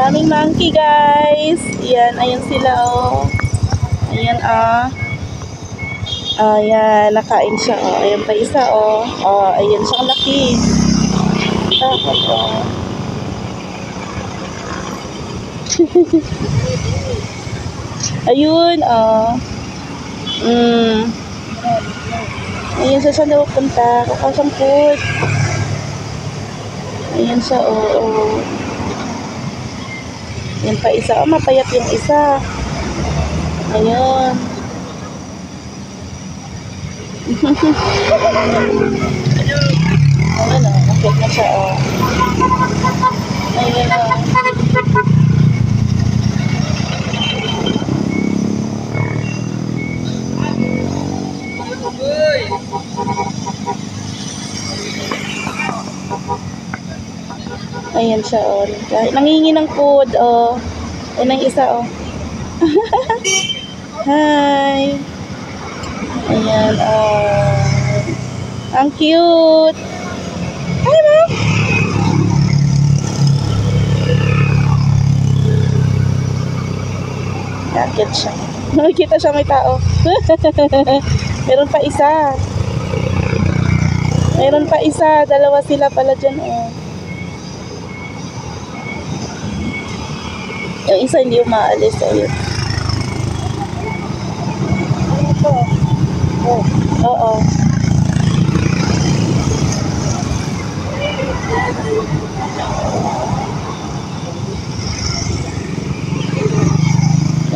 Daming monkey, guys. Ayan, ayun sila, oh. Ayan, ah. Ayan, nakain siya, oh. Ayan pa isa, oh. Oh, ayan siya, laki. Takot, oh. Ayun, oh. Ayan siya sa loob punta. Kakasamput. Ayan siya, oh. Oh. Ayan pa isa. Oh, mapayat yung isa. Ayan. Ayan, oh. Nakit na siya, oh. Ayan, oh. Ayan siya, oh. Nangingi ng food, oh. Ayan ang isa, oh. Hi. Ayan, oh. Ang cute. Hi, ma'am. Nakit siya. Nakikita siya may tao. Meron pa isa. Meron pa isa. Dalawa sila pala dyan, oh. Yung isa hindi umaalis, oh. Yun. Oo.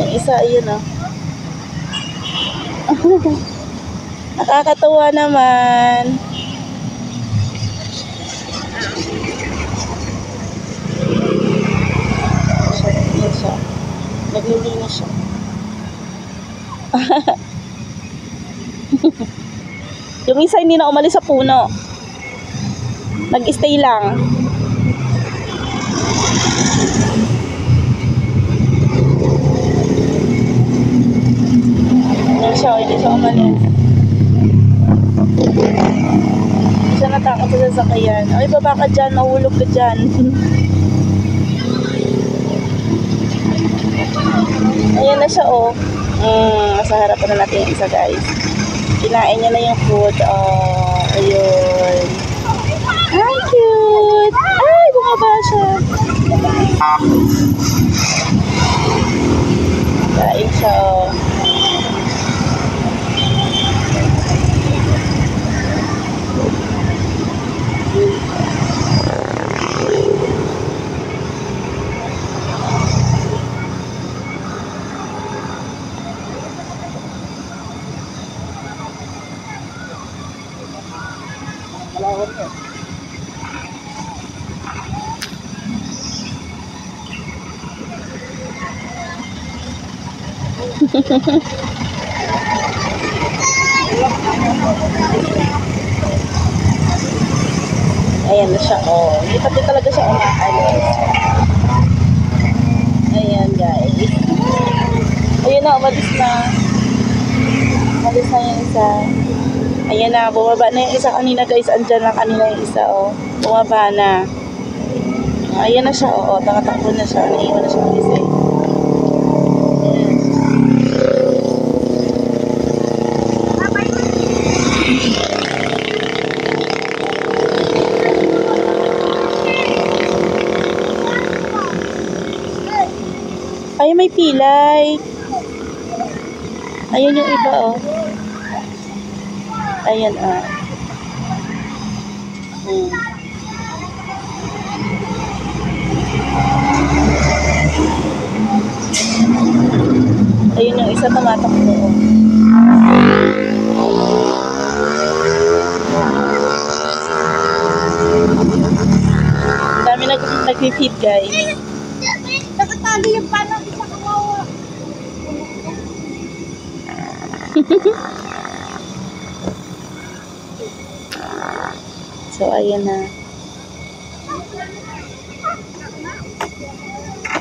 Yung isa, ayun, oh. Nakakatuwa naman. Yan siya. Naglilinis siya. Yung isa hindi na umalis sa puno. Nag-stay lang. Hindi siya umalis. Hindi siya natakot sa sasakyan. Ay, baba ka dyan, mahulog ka dyan. Ayan na siya, oh. Sa harapan na natin yung isa, guys. Kinain niya na yung food. Oh, ayun. Hi, cute! Ay, bumaba siya. Kain siya, oh. Ayan na siya, oh. Hindi pati talaga siya umaalis. Ayan, guys. Ayan na, umalis na. Umalis na yung isa. Ayan na, bumaba na yung isa kanina, guys. Andyan lang kanina yung isa, oh. Bumaba na. Ayan na siya, oh. Takatakbo na siya. Naiwan na siya ng isa, eh. Ay, may pilay. Ayan yung iba, oh. Ayan, ah. Ayun yung isa tumatakbo, oh. Dami nag-feed, guys. Nakatali yung paano sa kawawa. So, ayan na.